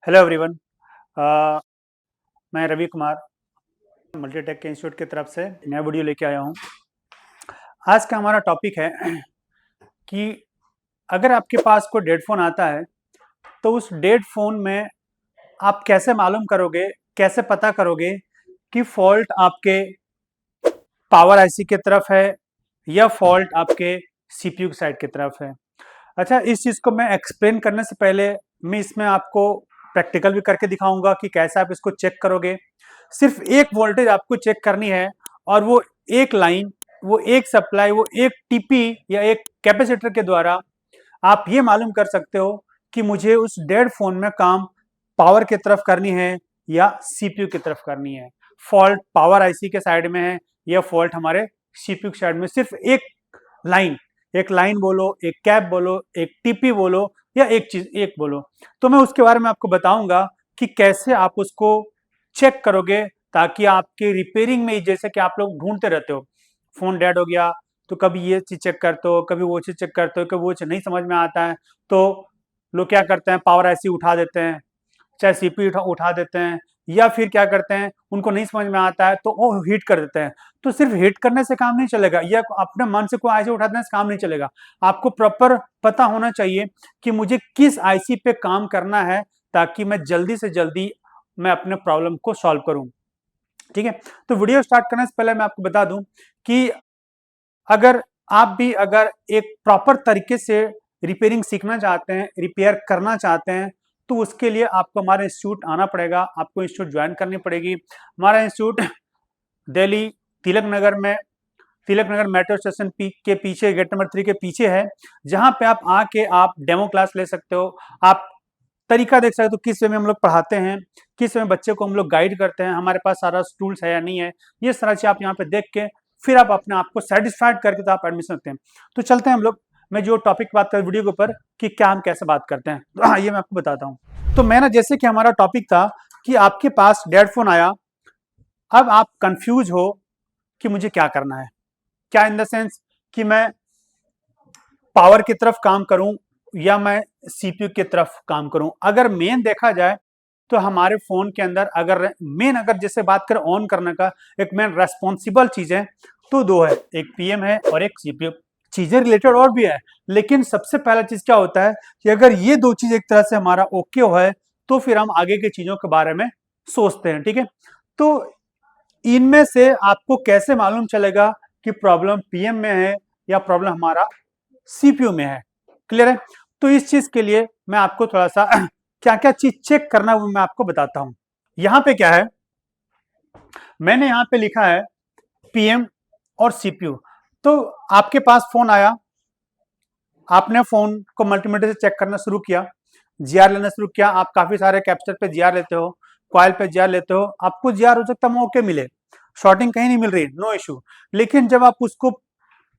Hello everyone. Uh, मैं Ravi Kumar Multitech के institute की तरफ से नया वीडियो लेके आया हूँ। आज का हमारा टॉपिक है कि अगर आपके पास कोई डेड फोन आता है तो उस डेड फोन में आप कैसे मालूम करोगे, कैसे पता करोगे कि फॉल्ट आपके पावर आईसी की तरफ है या फॉल्ट आपके सीपीयू की साइड की तरफ है। अच्छा, इस चीज़ को मैं एक्सप्लेन करने से पहले मैं इसमें आपको प्रैक्टिकल भी करके दिखाऊंगा कि कैसे आप इसको चेक करोगे। सिर्फ एक वोल्टेज आपको चेक करनी है और वो एक लाइन, वो एक सप्लाई, वो एक टीपी या एक कैपेसिटर के द्वारा आप ये मालूम कर सकते हो कि मुझे उस डेड फोन में काम पावर की तरफ करनी है या सीपीयू की तरफ करनी है। फॉल्ट पावर आईसी के साइड में है या फॉल्ट हमारे सीपीयू के साइड में। सिर्फ लाइन एक लाइन बोलो, एक कैप बोलो, एक टीपी बोलो या एक चीज एक बोलो, तो मैं उसके बारे में आपको बताऊंगा कि कैसे आप उसको चेक करोगे ताकि आपके रिपेयरिंग में, जैसे कि आप लोग ढूंढते रहते हो, फोन डेड हो गया तो कभी ये चीज चेक करते हो, कभी वो चीज चेक करते हो, कभी वो चीज नहीं समझ में आता है तो लोग क्या करते हैं, पावर आईसी उठा देते हैं, चाहे सीपीयू उठा देते हैं, या फिर क्या करते हैं, उनको नहीं समझ में आता है तो वो हीट कर देते हैं। तो सिर्फ हीट करने से काम नहीं चलेगा या अपने मन से कोई आईसी उठा देने से काम नहीं चलेगा। आपको प्रॉपर पता होना चाहिए कि मुझे किस आईसी पे काम करना है ताकि मैं जल्दी से जल्दी मैं अपने प्रॉब्लम को सॉल्व करूं। ठीक है, तो वीडियो स्टार्ट करने से पहले मैं आपको बता दूं कि अगर आप भी अगर एक प्रॉपर तरीके से रिपेयरिंग सीखना चाहते हैं, रिपेयर करना चाहते हैं, तो उसके लिए आपको हमारे इंस्टीट्यूट आना पड़ेगा, आपको इंस्टीट्यूट ज्वाइन करनी पड़ेगी। हमारा इंस्टीट्यूट दिल्ली तिलक नगर में, तिलक नगर मेट्रो स्टेशन के पीछे, गेट नंबर 3 के पीछे है, जहां पे आप आके आप डेमो क्लास ले सकते हो। आप तरीका देख सकते हो किस वे में हम लोग पढ़ाते हैं, किस वे में बच्चे को हम लोग गाइड करते हैं, हमारे पास सारा टूल्स है या नहीं है, ये सारा चीज आप यहाँ पे देख के फिर आप अपने आप को सेटिस्फाइड करके तो आप एडमिशन लेते हैं। तो चलते हैं हम लोग, मैं जो टॉपिक बात कर वीडियो के ऊपर कि क्या हम कैसे बात करते हैं, तो हाँ, ये मैं आपको बताता हूँ। तो मैं ना, जैसे कि हमारा टॉपिक था कि आपके पास डेड फोन आया, अब आप कंफ्यूज हो कि मुझे क्या करना है। क्या इन द सेंस कि मैं पावर की तरफ काम करूं या मैं सीपीयू की तरफ काम करूं। अगर मेन देखा जाए तो हमारे फोन के अंदर अगर मेन, अगर जैसे बात करें ऑन करने का, एक मेन रेस्पॉन्सिबल चीज है तो दो है, एक पीएम है और एक सीपीयू। चीजें रिलेटेड और भी है, लेकिन सबसे पहला चीज क्या होता है कि अगर ये दो चीज एक तरह से हमारा ओके हो है तो फिर हम आगे की चीजों के बारे में सोचते हैं। ठीक है, तो इनमें से आपको कैसे मालूम चलेगा कि प्रॉब्लम पीएम में है या प्रॉब्लम हमारा सीपीयू में है। क्लियर है? तो इस चीज के लिए मैं आपको थोड़ा सा क्या क्या चीज चेक करना है वो मैं आपको बताता हूं। यहां पे क्या है, मैंने यहां पे लिखा है पीएम और सीपीयू। तो आपके पास फोन आया, आपने फोन को मल्टीमीटर से चेक करना शुरू किया, जीआर लेना शुरू किया। आप काफी सारे कैप्चर पे जीआर लेते हो, कॉइल पे जीआर लेते हो, आपको जीआर हो सकता है ओके मिले, शॉर्टिंग कहीं नहीं मिल रही, नो इशू। लेकिन जब आप उसको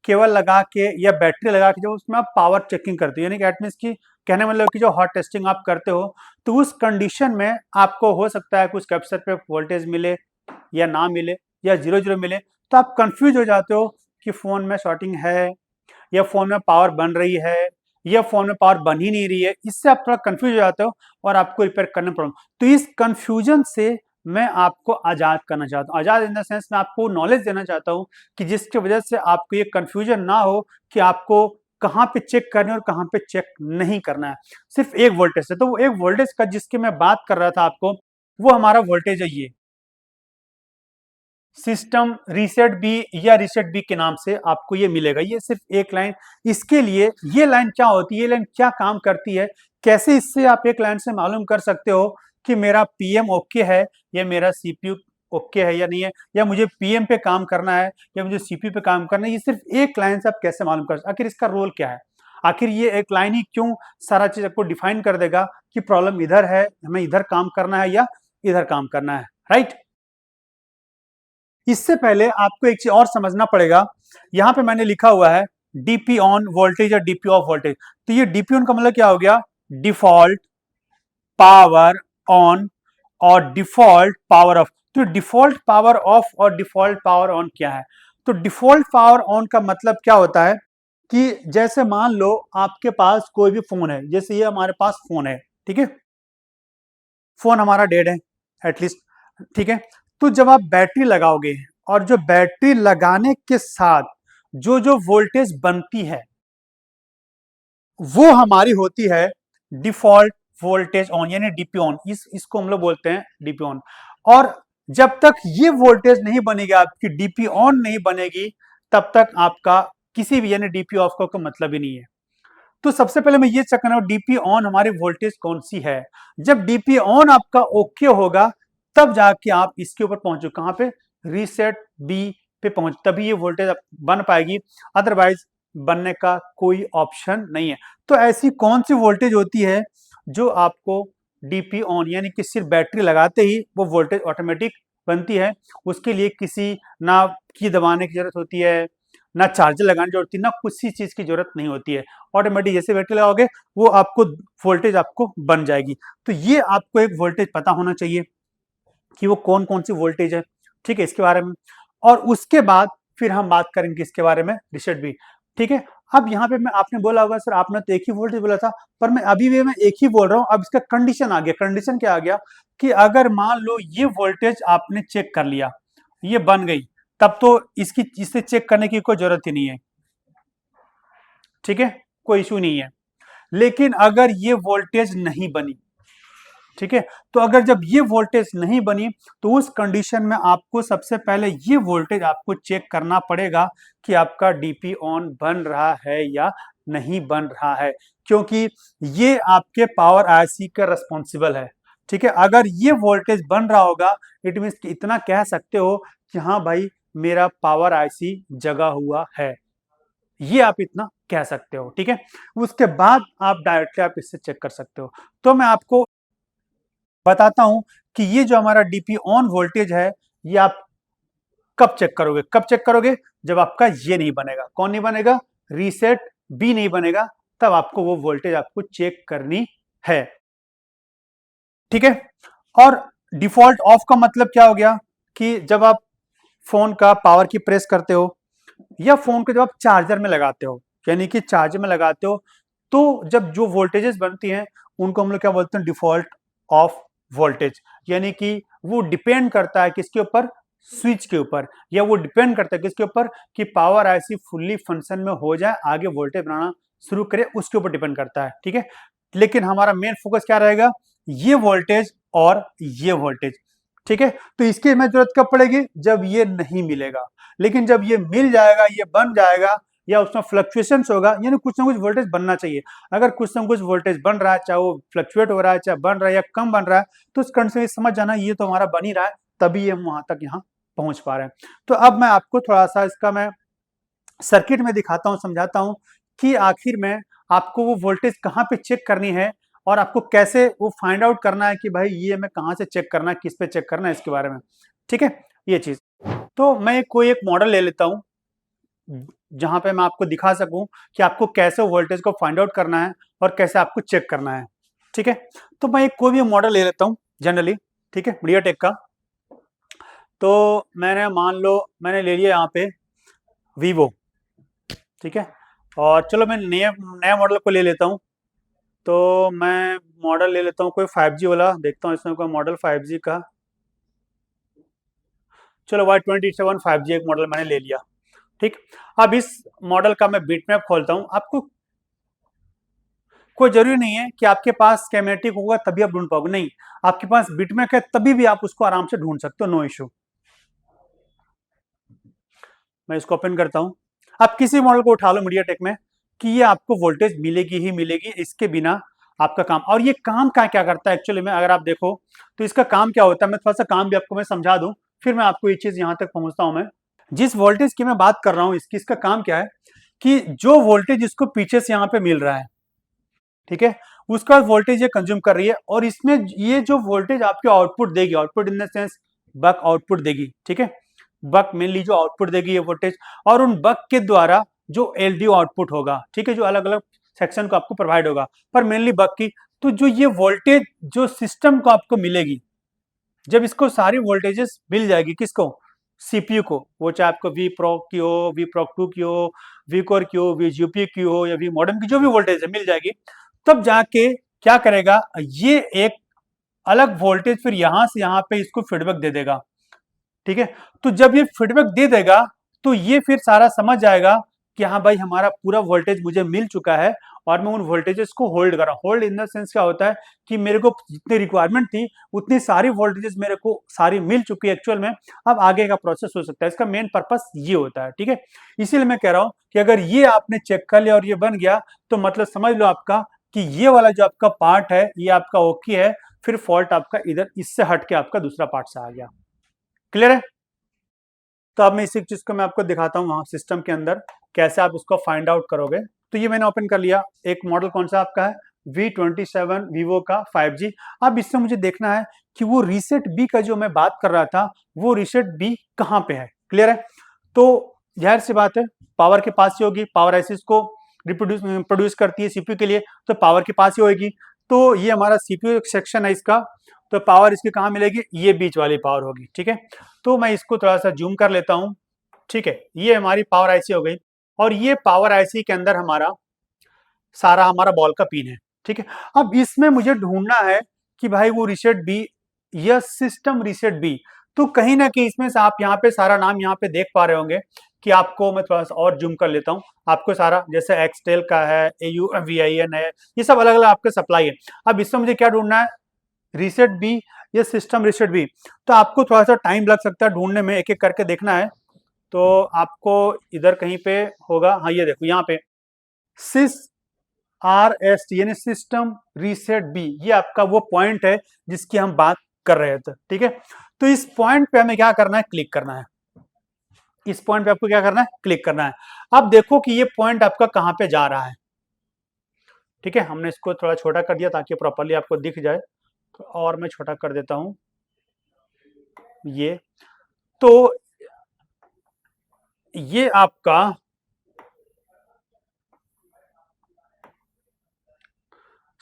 केबल लगा के या बैटरी लगा के जब उसमें आप पावर चेकिंग करते हो, यानी कि एट मींस की कहने मतलब कि जो हॉट टेस्टिंग आप करते हो, तो उस कंडीशन में आपको हो सकता है कुछ कैपेसिटर पे वोल्टेज मिले या ना मिले या जीरो जीरो मिले, तो आप कंफ्यूज हो जाते हो कि फोन में शॉर्टिंग है या फोन में पावर बन रही है या फोन में पावर बन ही नहीं रही है। इससे आप थोड़ा कंफ्यूज हो जाते हो और आपको रिपेयर करना पड़ेगा। तो इस कंफ्यूजन से मैं आपको आजाद करना चाहता हूँ। आजाद इन द सेंस मैं आपको नॉलेज देना चाहता हूँ कि जिसकी वजह से आपको ये कंफ्यूजन ना हो कि आपको कहाँ पे चेक करना है और कहाँ पे चेक नहीं करना है। सिर्फ एक वोल्टेज है, तो वो एक वोल्टेज का जिसकी मैं बात कर रहा था आपको, वो हमारा वोल्टेज है ये सिस्टम रीसेट बी या रीसेट बी के नाम से आपको ये मिलेगा। ये सिर्फ एक लाइन, इसके लिए ये लाइन क्या होती है, ये लाइन क्या काम करती है, कैसे इससे आप एक लाइन से मालूम कर सकते हो कि मेरा पीएम ओके है या मेरा सीपीयू ओके है या नहीं है, या मुझे पीएम पे काम करना है या मुझे सीपीयू पे काम करना है। ये सिर्फ एक लाइन से आप कैसे मालूम कर, आखिर इसका रोल क्या है, आखिर ये एक लाइन ही क्यों सारा चीज आपको डिफाइन कर देगा कि प्रॉब्लम इधर है, हमें इधर काम करना है या इधर काम करना है। राइट, इससे पहले आपको एक चीज और समझना पड़ेगा। यहां पे मैंने लिखा हुआ है डीपी ऑन वोल्टेज और डीपी ऑफ वोल्टेज। तो ये डीपी ऑन का मतलब क्या हो गया, डिफॉल्ट पावर ऑन और डिफॉल्ट पावर ऑफ। तो डिफॉल्ट पावर ऑफ और डिफॉल्ट पावर ऑन क्या है, तो डिफॉल्ट पावर ऑन का मतलब क्या होता है कि जैसे मान लो आपके पास कोई भी फोन है, जैसे ये हमारे पास फोन है, ठीक है, फोन हमारा डेड है एटलीस्ट, ठीक है। तो जब आप बैटरी लगाओगे और जो बैटरी लगाने के साथ जो जो वोल्टेज बनती है वो हमारी होती है डिफॉल्ट वोल्टेज ऑन, यानी डीपी ऑन, इसको हम लोग बोलते हैं डीपी ऑन। और जब तक ये वोल्टेज नहीं बनेगी, आपकी डीपी ऑन नहीं बनेगी, तब तक आपका किसी भी यानी डीपी ऑफ का मतलब ही नहीं है। तो सबसे पहले मैं ये चेक करना डीपी ऑन हमारी वोल्टेज कौन सी है। जब डीपी ऑन आपका ओके होगा तब जाके आप इसके ऊपर पहुंचो, कहां पे, रीसेट बी पे पहुंच, तभी ये वोल्टेज बन पाएगी, अदरवाइज बनने का कोई ऑप्शन नहीं है। तो ऐसी कौन सी वोल्टेज होती है जो आपको डीपी ऑन यानी कि सिर्फ बैटरी लगाते ही वो वोल्टेज ऑटोमेटिक बनती है, उसके लिए किसी ना की दबाने की जरूरत होती है, ना चार्जर लगाने की जरूरत होती है, ना किसी चीज की जरूरत नहीं होती है, ऑटोमेटिक जैसे बैटरी लगाओगे वो आपको वोल्टेज आपको बन जाएगी। तो ये आपको एक वोल्टेज पता होना चाहिए कि वो कौन कौन सी वोल्टेज है, ठीक है, इसके बारे में। और उसके बाद फिर हम बात करेंगे इसके बारे में रिसेट भी, ठीक है। अब यहाँ पे मैं आपने बोला होगा सर आपने तो एक ही वोल्टेज बोला था, पर मैं अभी भी मैं एक ही बोल रहा हूँ। अब इसका कंडीशन आ गया, कंडीशन क्या आ गया कि अगर मान लो ये वोल्टेज आपने चेक कर लिया, ये बन गई, तब तो इसकी इसे चेक करने की कोई जरूरत ही नहीं है, ठीक है, कोई इशू नहीं है। लेकिन अगर ये वोल्टेज नहीं बनी, ठीक है, तो अगर जब ये वोल्टेज नहीं बनी तो उस कंडीशन में आपको सबसे पहले ये वोल्टेज आपको चेक करना पड़ेगा कि आपका डीपी ऑन बन रहा है या नहीं बन रहा है, क्योंकि ये आपके पावर आईसी का रिस्पॉन्सिबल है, ठीक है। अगर ये वोल्टेज बन रहा होगा इट मीन इतना कह सकते हो कि हाँ भाई मेरा पावर आईसी जगा हुआ है, ये आप इतना कह सकते हो, ठीक है। उसके बाद आप डायरेक्टली आप इससे चेक कर सकते हो। तो मैं आपको बताता हूं कि ये जो हमारा डीपी ऑन वोल्टेज है ये आप कब चेक करोगे, कब चेक करोगे, जब आपका ये नहीं बनेगा, कौन नहीं बनेगा, रीसेट बी नहीं बनेगा, तब आपको वो वोल्टेज आपको चेक करनी है, ठीक है। और डिफॉल्ट ऑफ का मतलब क्या हो गया कि जब आप फोन का पावर की प्रेस करते हो या फोन को जब आप चार्जर में लगाते हो, यानी कि चार्जर में लगाते हो, तो जब जो वोल्टेजेस बनती हैं उनको हम लोग क्या बोलते हैं, डिफॉल्ट ऑफ वोल्टेज, यानी कि वो डिपेंड करता है किसके ऊपर, स्विच के ऊपर, या वो डिपेंड करता है किसके ऊपर कि पावर आईसी फुल्ली फंक्शन में हो जाए, आगे वोल्टेज बनाना शुरू करे, उसके ऊपर डिपेंड करता है, ठीक है। लेकिन हमारा मेन फोकस क्या रहेगा, ये वोल्टेज और ये वोल्टेज, ठीक है। तो इसकी हमें जरूरत कब पड़ेगी, जब ये नहीं मिलेगा। लेकिन जब ये मिल जाएगा, ये बन जाएगा, या उसमें फ्लक्चुएशंस होगा, यानी कुछ ना कुछ वोल्टेज बनना चाहिए। अगर कुछ ना कुछ वोल्टेज बन रहा है, चाहे वो फ्लक्चुएट हो रहा है, चाहे बन रहा है या कम बन रहा है, तो उस कंडीशन में समझ जाना ये तो हमारा बन ही रहा है, तभी हम वहां तक यहाँ पहुंच पा रहे हैं। तो अब मैं आपको थोड़ा सा इसका मैं सर्किट में दिखाता हूँ, समझाता हूँ कि आखिर में आपको वो वोल्टेज कहाँ पे चेक करनी है और आपको कैसे वो फाइंड आउट करना है कि भाई ये मैं कहाँ से चेक करना है, किस पे चेक करना है, इसके बारे में, ठीक है, ये चीज। तो मैं कोई एक मॉडल ले लेता हूँ जहां पे मैं आपको दिखा सकूं कि आपको कैसे वोल्टेज को फाइंड आउट करना है और कैसे आपको चेक करना है, ठीक है। तो मैं एक कोई भी मॉडल ले लेता हूँ जनरली, ठीक है, मीडियाटेक का। तो मैंने मान लो मैंने ले लिया यहाँ पे वीवो, ठीक है, और चलो मैं नया नया मॉडल को ले लेता हूँ। तो मैं मॉडल ले लेता हूँ कोई 5G वाला, देखता हूँ इसमें कोई मॉडल 5G का। चलो Y27 5G एक मॉडल मैंने ले लिया, ठीक। अब इस मॉडल का मैं बिटमैप खोलता हूँ। आपको कोई जरूरी नहीं है कि आपके पास स्कीमेटिक होगा तभी आप ढूंढ पाओगे, नहीं, आपके पास बिटमैप है तभी भी आप उसको आराम से ढूंढ सकते हो, नो इशू। मैं इसको ओपन करता हूँ। आप किसी मॉडल को उठा लो मीडियाटेक में कि ये आपको वोल्टेज मिलेगी ही मिलेगी, इसके बिना आपका काम। और ये काम क्या करता है एक्चुअली में, अगर आप देखो तो इसका काम क्या होता है, मैं थोड़ा सा काम भी आपको मैं समझा दूं, फिर मैं आपको ये चीज यहां तक पहुंचता हूं। मैं जिस वोल्टेज की मैं बात कर रहा हूं इसका काम क्या है कि जो वोल्टेज इसको पीछे से यहाँ पे मिल रहा है, ठीक है, उसका वोल्टेज ये कंज्यूम कर रही है, और इसमें ये जो वोल्टेज आपके आउटपुट देगी, output in the sense buck output देगी, ठीक है, बक मेनली जो आउटपुट देगी ये वोल्टेज, और उन बक के द्वारा जो एलडीओ आउटपुट होगा, ठीक है, जो अलग अलग सेक्शन को आपको प्रोवाइड होगा, पर मेनली बक की। तो जो ये वोल्टेज जो सिस्टम को आपको मिलेगी, जब इसको सारी वोल्टेजेस मिल जाएगी, किसको, सीपीयू को, वो चाहे आपको वी प्रो की हो, वी प्रो 2 की हो, वी कोर की हो, वी जीपीयू की हो, या वी मॉडर्न की जो भी वोल्टेज है मिल जाएगी, तब जाके क्या करेगा, ये एक अलग वोल्टेज फिर यहां से यहां पे इसको फीडबैक दे देगा। ठीक है, तो जब ये फीडबैक दे देगा तो ये फिर सारा समझ जाएगा कि हाँ भाई हमारा पूरा वोल्टेज मुझे मिल चुका है और मैं उन वोल्टेजेस को होल्ड कर रहा हूँ। होल्ड इन द सेंस क्या होता है कि मेरे को जितनी रिक्वायरमेंट थी उतनी सारी वोल्टेजेस मेरे को सारी मिल चुकी है एक्चुअल में, अब आगे का प्रोसेस हो सकता है। इसका मेन पर्पस ये होता है। ठीक है, इसीलिए मैं कह रहा हूँ कि अगर ये आपने चेक कर लिया और ये बन गया तो मतलब समझ लो आपका कि ये वाला जो आपका पार्ट है ये आपका ओके है, फिर फॉल्ट आपका इधर इससे हट के आपका दूसरा पार्ट से आ गया। क्लियर है? तो अब मैं इसी चीज को मैं आपको दिखाता हूँ वहां सिस्टम के अंदर कैसे आप इसको फाइंड आउट करोगे। तो ये मैंने ओपन कर लिया। एक मॉडल कौन सा आपका है? V27 वीवो का 5G। अब इससे मुझे देखना है कि वो रीसेट बी का जो मैं बात कर रहा था वो रीसेट बी कहाँ पे है। क्लियर है? तो जाहिर सी बात है पावर के पास ही होगी। पावर आईसीस को प्रोड्यूस करती है सीपीयू के लिए, तो पावर के पास ही होगी। तो ये हमारा सीपीयू सेक्शन है इसका, तो पावर इसकी कहाँ मिलेगी? ये बीच वाली पावर होगी। ठीक है, तो मैं इसको थोड़ा सा जूम कर लेता हूँ। ठीक है, ये हमारी पावर आईसी हो गई और ये पावर आईसी के अंदर हमारा सारा हमारा बॉल का पिन है। ठीक है, अब इसमें मुझे ढूंढना है कि भाई वो रीसेट बी या सिस्टम रीसेट बी। तो कहीं ना कहीं इसमें से आप यहाँ पे सारा नाम यहाँ पे देख पा रहे होंगे कि आपको मैं थोड़ा सा और जूम कर लेता हूँ। आपको सारा जैसे एक्सटेल का है, एयू वीआईएन है, ये सब अलग अलग आपके सप्लाई है। अब इसमें मुझे क्या ढूंढना है? रीसेट बी या सिस्टम रीसेट बी। तो आपको थोड़ा सा टाइम लग सकता है ढूंढने में, एक एक करके देखना है। तो आपको इधर कहीं पे होगा, हाँ ये देखो यहाँ पे सिस आर एस टी यानी सिस्टम रीसेट बी, ये आपका वो पॉइंट है जिसकी हम बात कर रहे थे। ठीक है, तो इस पॉइंट पे हमें क्या करना है? क्लिक करना है। इस पॉइंट पे आपको क्या करना है? क्लिक करना है। अब देखो कि ये पॉइंट आपका कहां पे जा रहा है। ठीक है, हमने इसको थोड़ा छोटा कर दिया ताकि प्रॉपरली आपको दिख जाए, तो और मैं छोटा कर देता हूं ये। तो ये आपका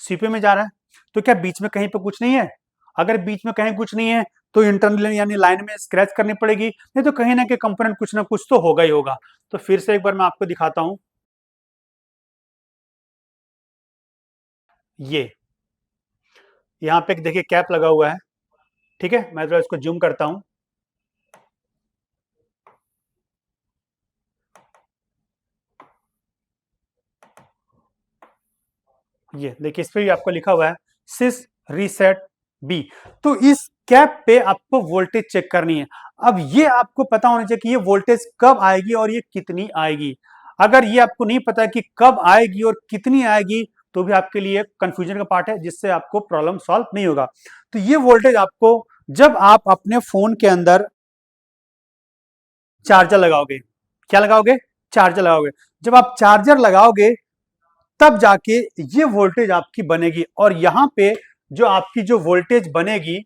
सीपीयू में जा रहा है। तो क्या बीच में कहीं पे कुछ नहीं है? अगर बीच में कहीं कुछ नहीं है तो इंटरनल यानी लाइन में स्क्रैच करनी पड़ेगी, नहीं तो कहीं ना कहीं कंपोनेंट कुछ ना कुछ तो होगा ही होगा। तो फिर से एक बार मैं आपको दिखाता हूं। ये यहाँ पे देखिए कैप लगा हुआ है। ठीक है, मैं थोड़ा इसको जूम करता हूं। ये देखिए इस पे भी आपको लिखा हुआ है सिस रीसेट बी। तो इस कैप पे आपको वोल्टेज चेक करनी है। अब ये आपको पता होना चाहिए कि ये वोल्टेज कब आएगी और ये कितनी आएगी। अगर ये आपको नहीं पता कि कब आएगी और कितनी आएगी तो भी आपके लिए कंफ्यूजन का पार्ट है, जिससे आपको प्रॉब्लम सॉल्व नहीं होगा। तो ये वोल्टेज आपको जब आप अपने फोन के अंदर चार्जर लगाओगे, क्या लगाओगे? चार्जर लगाओगे। जब आप चार्जर लगाओगे तब जाके ये वोल्टेज आपकी बनेगी। और यहां पे जो आपकी जो वोल्टेज बनेगी,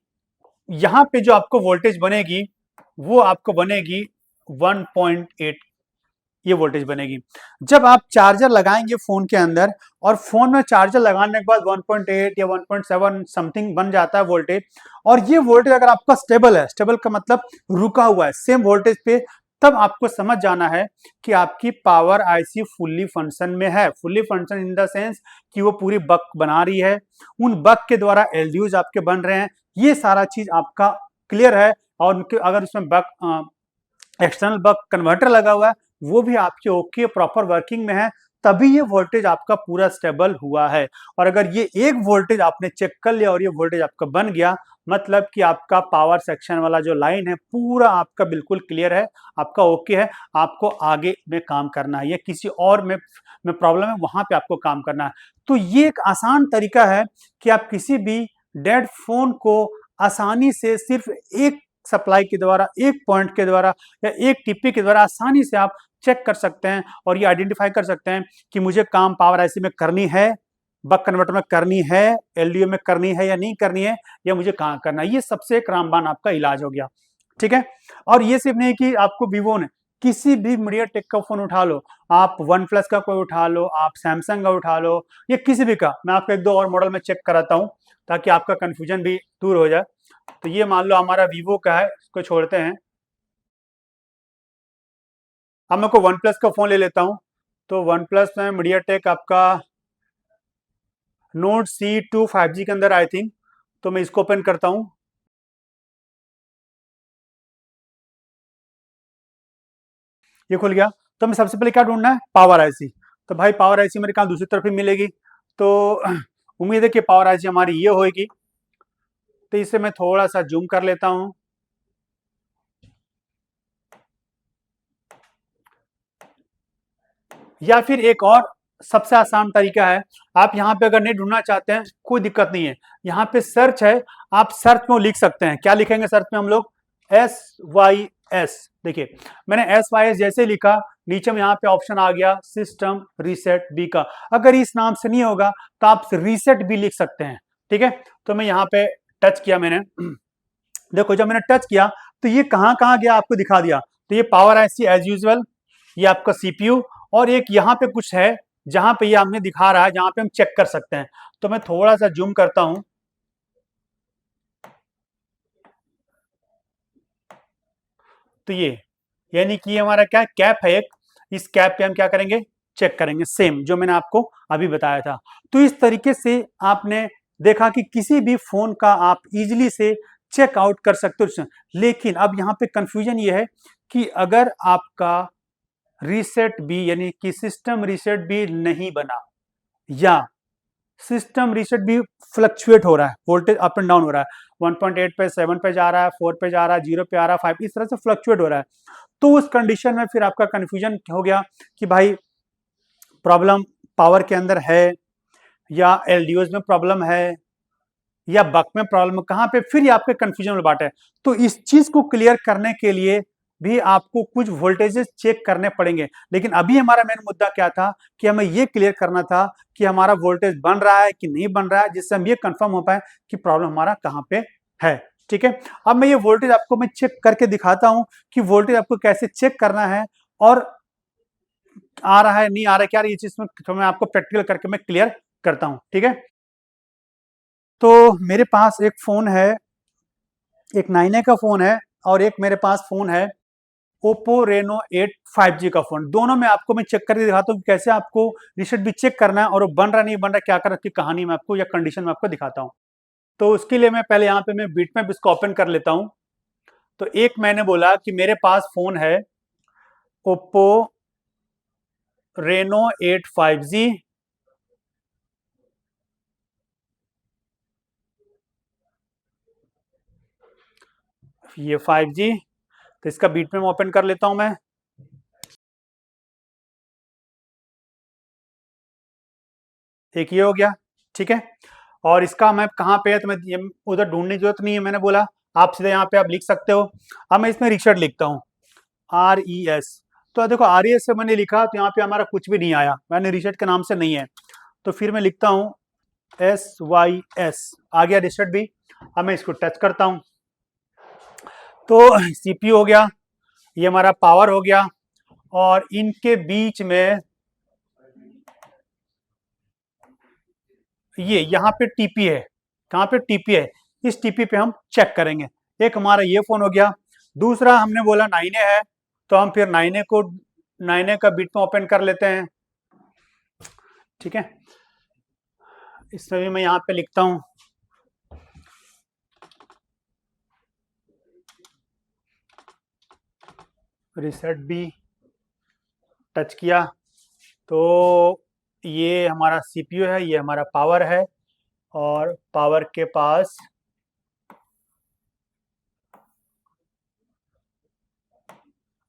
यहां पे जो आपको वोल्टेज बनेगी वो आपको बनेगी 1.8, ये वोल्टेज बनेगी। जब आप चार्जर लगाएंगे फोन के अंदर और फोन में चार्जर लगाने के बाद 1.8 या 1.7 समथिंग बन जाता है वोल्टेज। और ये वोल्टेज अगर आपका स्टेबल है, स्टेबल का मतलब रुका हुआ है सेम वोल्टेज पे, तब आपको समझ जाना है कि आपकी पावर आईसी फुल्ली फंक्शन में है। Fully function in the sense कि वो पूरी बक बना रही है, उन बक के द्वारा एलडीयूज आपके बन रहे हैं, ये सारा चीज आपका क्लियर है। और उनके अगर उसमें बक एक्सटर्नल बक कन्वर्टर लगा हुआ है वो भी आपके ओके प्रॉपर वर्किंग में है, तभी ये वोल्टेज आपका पूरा स्टेबल हुआ है। और अगर ये एक वोल्टेज आपने चेक कर लिया और ये वोल्टेज आपका बन गया, मतलब कि आपका पावर सेक्शन वाला जो लाइन है पूरा आपका बिल्कुल क्लियर है, आपका ओके है। आपको आगे में काम करना है या किसी और में प्रॉब्लम है वहां पे आपको काम करना है। तो ये एक आसान तरीका है कि आप किसी भी डेड फोन को आसानी से सिर्फ एक सप्लाई के द्वारा, एक पॉइंट के द्वारा या एक टिप्पी के द्वारा आसानी से आप चेक कर सकते हैं और ये आइडेंटिफाई कर सकते हैं कि मुझे काम पावर आईसी में करनी है, बक कन्वर्टर में करनी है, एलडीओ में करनी है या नहीं करनी है, या मुझे कहाँ करना है। ये सबसे एक रामबाण आपका इलाज हो गया। ठीक है, और ये सिर्फ नहीं कि आपको वीवो ने, किसी भी मीडिया टेक का फोन उठा लो, आप वन प्लस का कोई उठा लो, आप सैमसंग का उठा लो, या किसी भी का। मैं आपको एक दो और मॉडल में चेक कराता हूँ ताकि आपका कंफ्यूजन भी दूर हो जाए। तो ये मान लो हमारा वीवो का है, इसको छोड़ते हैं। अब मैं को वन प्लस का फोन ले लेता हूं। तो वन प्लस में मीडिया टेक आपका नोट C2 5G के अंदर आई थिंक। तो मैं इसको ओपन करता हूं। ये खुल गया। तो मैं सबसे पहले क्या ढूंढना है, पावर आईसी। तो भाई पावर आईसी मेरे कहाँ दूसरी तरफ ही मिलेगी, तो उम्मीद है कि पावर आईसी हमारी ये होगी। तो इसे मैं थोड़ा सा जूम कर लेता हूं। या फिर एक और सबसे आसान तरीका है, आप यहाँ पे अगर नहीं ढूंढना चाहते हैं कोई दिक्कत नहीं है, यहाँ पे सर्च है, आप सर्च में लिख सकते हैं। क्या लिखेंगे सर्च में हम लोग, SYS। देखिए मैंने SYS जैसे लिखा, नीचे में यहाँ पे ऑप्शन आ गया सिस्टम रीसेट बी का। अगर इस नाम से नहीं होगा तो आप रीसेट भी लिख सकते हैं, ठीक है। तो मैं यहाँ पे टच किया मैंने, देखो जब मैंने टच किया तो ये कहाँ कहाँ गया आपको दिखा दिया। तो ये पावर आईसी एज यूजुअल, ये आपका सीपीयू, और एक यहाँ पे कुछ है जहां पे ये हमने दिखा रहा है, जहां पे हम चेक कर सकते हैं। तो मैं थोड़ा सा जूम करता हूं। तो ये यानी कि हमारा क्या कैप है एक, इस कैप पे हम क्या करेंगे, चेक करेंगे, सेम जो मैंने आपको अभी बताया था। तो इस तरीके से आपने देखा कि किसी भी फोन का आप इजीली से चेक आउट कर सकते हो। लेकिन अब यहाँ पे कंफ्यूजन ये है कि अगर आपका रीसेट भी यानी कि सिस्टम रीसेट भी नहीं बना, या सिस्टम रीसेट भी फ्लक्चुएट हो रहा है, वोल्टेज अप एंड डाउन हो रहा है, 1.8 पे 7 पे जा रहा है, 4 पे जा रहा है, 0 पे आ रहा है, 5, इस तरह से फ्लक्चुएट हो रहा है। तो उस कंडीशन में फिर आपका कंफ्यूजन हो गया कि भाई प्रॉब्लम पावर के अंदर है, या एलडीओज में प्रॉब्लम है, या बक में प्रॉब्लम, कहाँ पे, फिर ये आपके कंफ्यूजन वाला बात है। तो इस चीज को क्लियर करने के लिए भी आपको कुछ वोल्टेजेस चेक करने पड़ेंगे। लेकिन अभी हमारा मेन मुद्दा क्या था कि हमें ये क्लियर करना था कि हमारा वोल्टेज बन रहा है कि नहीं बन रहा है, जिससे हम ये कंफर्म हो पाए कि प्रॉब्लम हमारा कहाँ पे है, ठीक है। अब मैं ये वोल्टेज आपको मैं चेक करके दिखाता हूं कि वोल्टेज आपको कैसे चेक करना है, और आ रहा है नहीं आ रहा है क्या, ये चीज में तो मैं आपको प्रैक्टिकल करके मैं क्लियर करता हूं, ठीक है। तो मेरे पास एक फोन है, एक 9A का फोन है, और एक मेरे पास फोन है ओप्पो रेनो 8 5G का फोन। दोनों में आपको मैं चेक करके दिखाता हूँ कैसे आपको रिसेट भी चेक करना है, और वो बन रहा नहीं बन रहा क्या करना, की कहानी मैं आपको या कंडीशन में आपको दिखाता हूँ। तो उसके लिए मैं पहले यहाँ पे मैं बिटमैप इसको ओपन कर लेता हूँ। तो एक मैंने बोला कि मेरे पास फोन है ओप्पो रेनो 8 5G, ये 5G। तो इसका बिटमैप ओपन कर लेता हूं मैं। एक ये हो गया, ठीक है। और इसका मैप कहाँ पे है, तो मैं उधर ढूंढने की जरूरत नहीं है, मैंने बोला आप सीधे यहाँ पे आप लिख सकते हो। अब मैं इसमें रिसेट लिखता हूँ, RES। तो देखो RES से मैंने लिखा तो यहाँ पे हमारा कुछ भी नहीं आया, मैंने रिसेट के नाम से नहीं है। तो फिर मैं लिखता हूँ SYS, आ गया रिसेट भी। अब मैं इसको टच करता हूँ, तो CPU हो गया, ये हमारा पावर हो गया, और इनके बीच में ये यहाँ पे टीपी है, कहाँ पे टीपी है, इस टीपी पे हम चेक करेंगे। एक हमारा ये फोन हो गया। दूसरा हमने बोला 9A है, तो हम फिर 9A का बिट में ओपन कर लेते हैं, ठीक है। इसमें भी मैं यहाँ पे लिखता हूँ रिसेट भी, टच किया। तो ये हमारा सीपीयू है, ये हमारा पावर है, और पावर के पास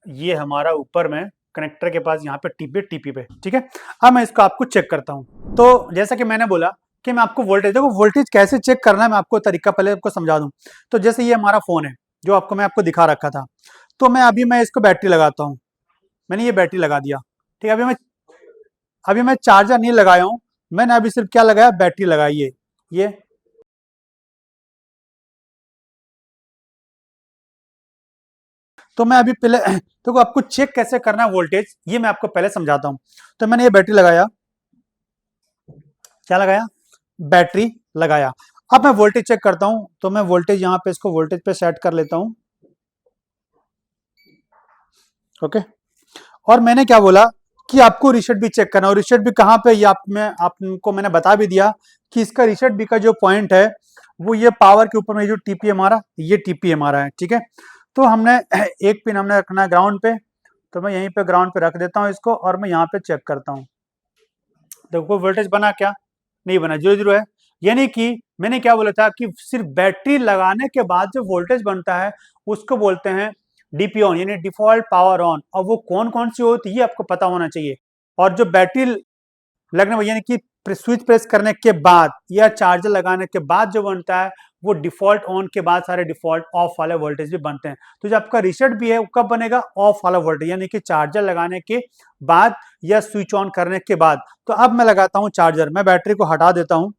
ये हमारा ऊपर में कनेक्टर के पास यहाँ पे टीपी पे, ठीक है। अब मैं इसको आपको चेक करता हूँ। तो जैसा कि मैंने बोला कि मैं आपको वोल्टेज, देखो वोल्टेज कैसे चेक करना है मैं आपको तरीका पहले आपको समझा दूं। तो जैसे ये हमारा फोन है जो आपको मैं आपको दिखा रखा था, तो मैं इसको बैटरी लगाता हूँ। मैंने ये बैटरी लगा दिया, ठीक है। अभी मैं चार्जर नहीं लगाया हूँ, मैंने अभी सिर्फ क्या लगाया, बैटरी लगाई है ये। तो मैं अभी पहले तो आपको चेक कैसे करना है वोल्टेज, ये मैं आपको पहले समझाता हूं। तो मैंने ये बैटरी लगाया, क्या लगाया, बैटरी लगाया। अब मैं वोल्टेज चेक करता हूं, तो मैं वोल्टेज यहाँ पे इसको वोल्टेज पे सेट कर लेता हूं, ओके। और मैंने क्या बोला कि आपको रिसेट भी चेक करना, और रिसेट भी कहाँ पे, ये आपको मैंने बता भी दिया कि इसका रिसेट भी का जो पॉइंट है वो ये पावर के ऊपर में जो टीपी हमारा, ये टीपी हमारा है, ठीक है। तो हमने एक पिन हमने रखना है ग्राउंड पे, तो मैं यहीं पे ग्राउंड पे रख देता हूँ इसको, और मैं यहाँ पे चेक करता हूँ। देखो वोल्टेज बना क्या, नहीं बना, 0 0 है। यानी कि मैंने क्या बोला था कि सिर्फ बैटरी लगाने के बाद जो वोल्टेज बनता है उसको बोलते हैं डीपी ऑन, यानी डिफॉल्ट पावर ऑन। और वो कौन कौन सी होती है आपको पता होना चाहिए। और जो बैटरी लगने यानी कि स्विच प्रेस करने के बाद या चार्जर लगाने के बाद जो बनता है वो डिफॉल्ट ऑन के बाद सारे डिफॉल्ट ऑफ वाले वोल्टेज भी बनते हैं। तो जो आपका रीसेट भी है वो कब बनेगा, ऑफ वाला वोल्टेज, यानी कि चार्जर लगाने के बाद या स्विच ऑन करने के बाद। तो अब मैं लगाता हूं चार्जर, मैं बैटरी को हटा देता हूं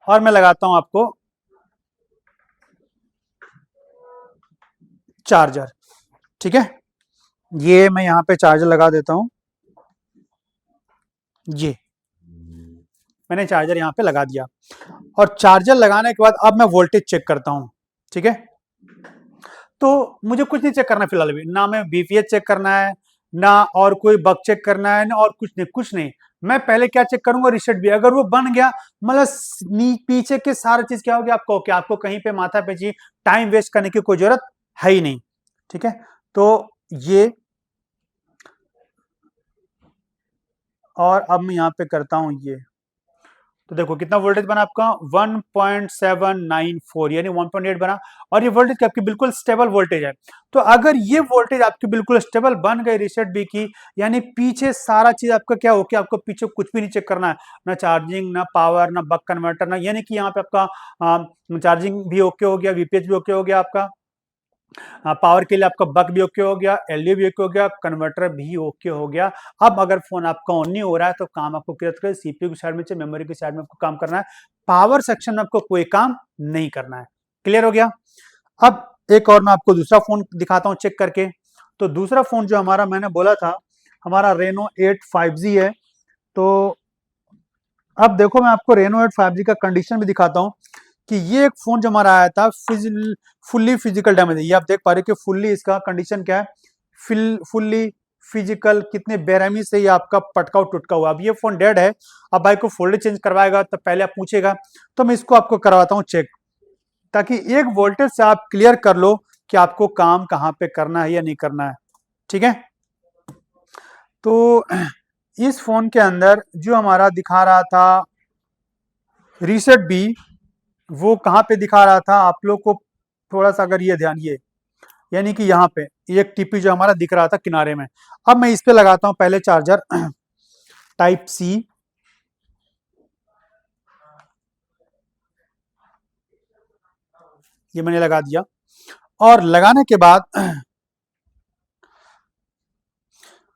और मैं लगाता हूं आपको चार्जर, ठीक है। ये मैं यहां पे चार्जर लगा देता हूं, ये मैंने चार्जर यहां पे लगा दिया। और चार्जर लगाने के बाद अब मैं वोल्टेज चेक करता हूं, ठीक है। तो मुझे कुछ नहीं चेक करना फिलहाल, भी ना मैं बीपीएच चेक करना है, ना और कोई बग चेक करना है, ना और कुछ नहीं, कुछ नहीं। मैं पहले क्या चेक करूंगा, रीसेट भी अगर वो बन गया, मतलब पीछे के सारा चीज क्या हो गया आपको, क्या आपको कहीं पे माथा पे जी टाइम वेस्ट करने की कोई जरूरत है ही नहीं, ठीक है। तो ये, और अब मैं यहाँ पे करता हूं ये, तो देखो कितना वोल्टेज बना आपका 1.794, यानी 1.8 बना। और ये वोल्टेज आपकी बिल्कुल स्टेबल वोल्टेज है। तो अगर ये वोल्टेज आपकी बिल्कुल स्टेबल बन गई रीसेट बी की, यानी पीछे सारा चीज आपका क्या हो गया, आपको पीछे कुछ भी नहीं चेक करना है, ना चार्जिंग, ना पावर, ना बक कन्वर्टर, ना, यानी कि यहाँ पे आपका चार्जिंग भी ओके हो गया, वीपीएच भी ओके हो गया आपका, पावर के लिए आपका बक भी ओके हो गया, एलईडी भी ओके हो गया, कन्वर्टर भी ओके हो गया। अब अगर फोन आपका ऑन नहीं हो रहा है तो काम आपको क्लियर कर, सीपीयू की साइड में चाहिए, मेमोरी की साइड में आपको काम करना है, पावर सेक्शन में आपको कोई काम नहीं करना है। क्लियर हो गया। अब एक और मैं आपको दूसरा फोन दिखाता हूं चेक करके। तो दूसरा फोन जो हमारा मैंने बोला था हमारा रेनो 8 5G है। तो अब देखो मैं आपको रेनो 8 5G का कंडीशन भी दिखाता हूं कि ये एक फोन जो हमारा आया था फुल्ली फिजिकल डैमेज है। ये आप देख पा रहे हो कि फुल्ली इसका कंडीशन क्या है, फुल्ली फिजिकल, कितने बेरहमी से ये आपका पटका टुटका हुआ। अब ये फोन डेड है, अब भाई को फोल्डर चेंज करवाएगा तो पहले आप पूछेगा, तो मैं इसको आपको करवाता हूँ चेक, ताकि एक वोल्टेज से आप क्लियर कर लो कि आपको काम कहाँ पे करना है या नहीं करना है, ठीक है। तो इस फोन के अंदर जो हमारा दिखा रहा था रीसेट बी, वो कहाँ पे दिखा रहा था आप लोग को, थोड़ा सा अगर ये ध्यान, ये यानी कि यहाँ पे एक टीपी जो हमारा दिख रहा था किनारे में। अब मैं इस पे लगाता हूं पहले चार्जर टाइप सी, ये मैंने लगा दिया। और लगाने के बाद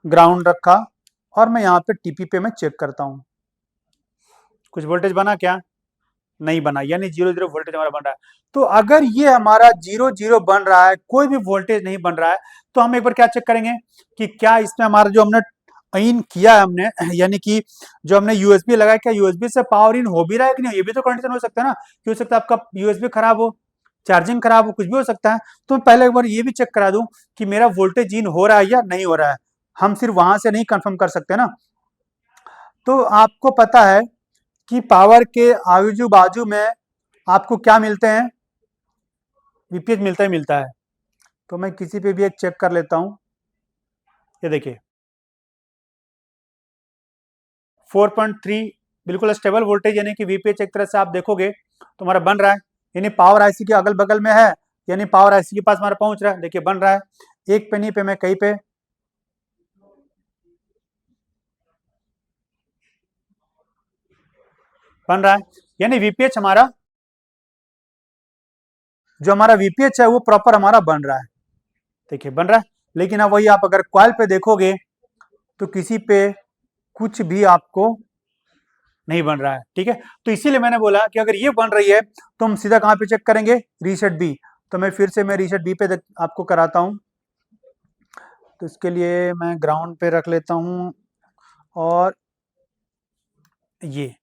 ग्राउंड रखा, और मैं यहाँ पे टीपी पे मैं चेक करता हूँ कुछ वोल्टेज बना क्या, नहीं बना, यानी 0 0 वोल्टेज हमारा बन रहा है। तो अगर ये हमारा 0 0 बन रहा है, कोई भी वोल्टेज नहीं बन रहा है, तो हम एक बार क्या चेक करेंगे कि क्या इसमें हमारा जो हमने इन किया है हमने, यानी कि जो हमने यूएसबी लगाया, क्या यूएसबी से पावर इन हो भी रहा है कि नहीं, ये भी तो कंडीशन हो सकता है ना, कि हो सकता है आपका यूएसबी खराब हो, चार्जिंग खराब हो, कुछ भी हो सकता है। तो मैं पहले एक बार ये भी चेक करा दूं कि मेरा वोल्टेज इन हो रहा है या नहीं हो रहा है। हम सिर्फ वहां से नहीं कंफर्म कर सकते ना। तो आपको पता है कि पावर के आजू बाजू में आपको क्या मिलते हैं, वीपीएच मिलता है। तो मैं किसी पे भी एक चेक कर लेता हूं, ये देखिए 4.3 बिल्कुल स्टेबल वोल्टेज, यानी कि वीपीएच एक तरह से आप देखोगे तो हमारा बन रहा है, यानी पावर आईसी के अगल बगल में है, यानी पावर आईसी के पास हमारा पहुंच रहा है। देखिए बन रहा है, एक पे नहीं पे मैं कहीं पे बन रहा है, यानी वीपीएच हमारा, जो हमारा वीपीएच है वो प्रॉपर हमारा बन रहा है। देखिए बन रहा है। लेकिन अब वही आप अगर कॉइल पे देखोगे तो किसी पे कुछ भी आपको नहीं बन रहा है, ठीक है। तो इसीलिए मैंने बोला कि अगर ये बन रही है तो हम सीधा कहां पे चेक करेंगे, रीसेट बी। तो मैं फिर से मैं रीसेट बी पे आपको कराता हूं। तो इसके लिए मैं ग्राउंड पे रख लेता हूं, और ये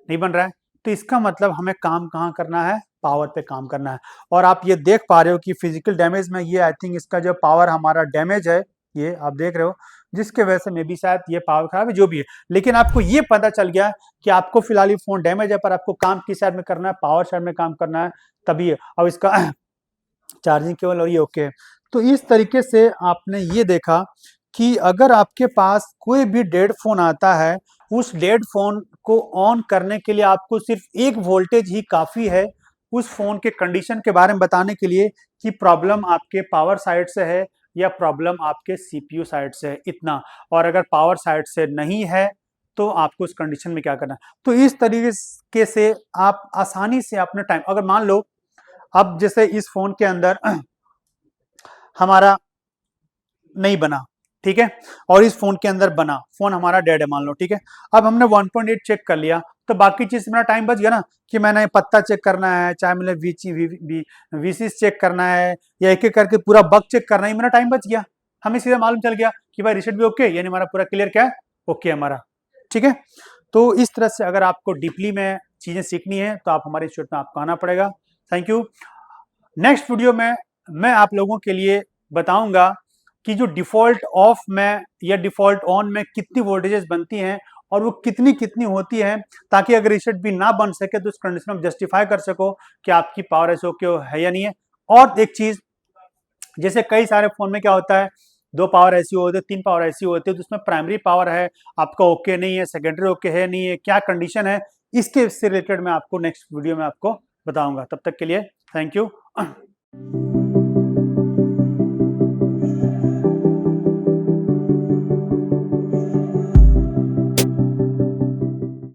नहीं बन रहा है। तो इसका मतलब हमें काम कहाँ करना है, पावर पे काम करना है। और आप ये देख पा रहे हो कि फिजिकल डैमेज में ये आई थिंक इसका जो पावर हमारा डैमेज है, ये आप देख रहे हो जिसके वजह से मे बी शायद ये पावर खराब है, जो भी है। लेकिन आपको ये पता चल गया कि आपको फिलहाल ये फोन डैमेज है, पर आपको काम किस साइड में करना है, पावर साइड में काम करना है, तभी अब इसका चार्जिंग केबल और ये ओके है। तो इस तरीके से आपने ये देखा कि अगर आपके पास कोई भी डेड फोन आता है, उस डेड फोन को ऑन करने के लिए आपको सिर्फ एक वोल्टेज ही काफी है उस फोन के कंडीशन के बारे में बताने के लिए कि प्रॉब्लम आपके पावर साइड से है या प्रॉब्लम आपके सीपीयू साइड से है, इतना। और अगर पावर साइड से नहीं है तो आपको उस कंडीशन में क्या करना है। तो इस तरीके से आप आसानी से अपने टाइम, अगर मान लो अब जैसे इस फोन के अंदर हमारा नहीं बना, ठीक है, और इस फोन के अंदर बना, फोन हमारा डेड है मान लो, ठीक है। अब हमने 1.8 चेक कर लिया, तो बाकी चीज मेरा टाइम बच गया ना, कि मैंने पत्ता चेक करना है, चाहे मैंने वीसीस चेक करना है, या एक एक करके पूरा बग चेक करना है, मेरा टाइम बच गया। हमें सीधा मालूम चल गया कि भाई रीसेट भी ओके, यानी हमारा पूरा क्लियर क्या है, ओके हमारा, ठीक है। तो इस तरह से अगर आपको डीपली में चीजें सीखनी है तो आप हमारे इंस्टीट्यूट में आपको आना पड़ेगा। Thank you. नेक्स्ट वीडियो में मैं आप लोगों के लिए बताऊंगा कि जो डिफॉल्ट ऑफ में या डिफॉल्ट ऑन में कितनी वोल्टेजेस बनती हैं और वो कितनी कितनी होती हैं, ताकि अगर रीसेट भी ना बन सके तो उस कंडीशन में जस्टिफाई कर सको कि आपकी पावर ऐसे ओके है या नहीं है। और एक चीज, जैसे कई सारे फोन में क्या होता है, 2 पावर ऐसी होती है, 3 पावर ऐसी होती है, तो उसमें प्राइमरी पावर है आपका ओके नहीं है, सेकेंडरी ओके है नहीं है, क्या कंडीशन है, इसके से रिलेटेड मैं आपको नेक्स्ट वीडियो में आपको बताऊंगा। तब तक के लिए थैंक यू।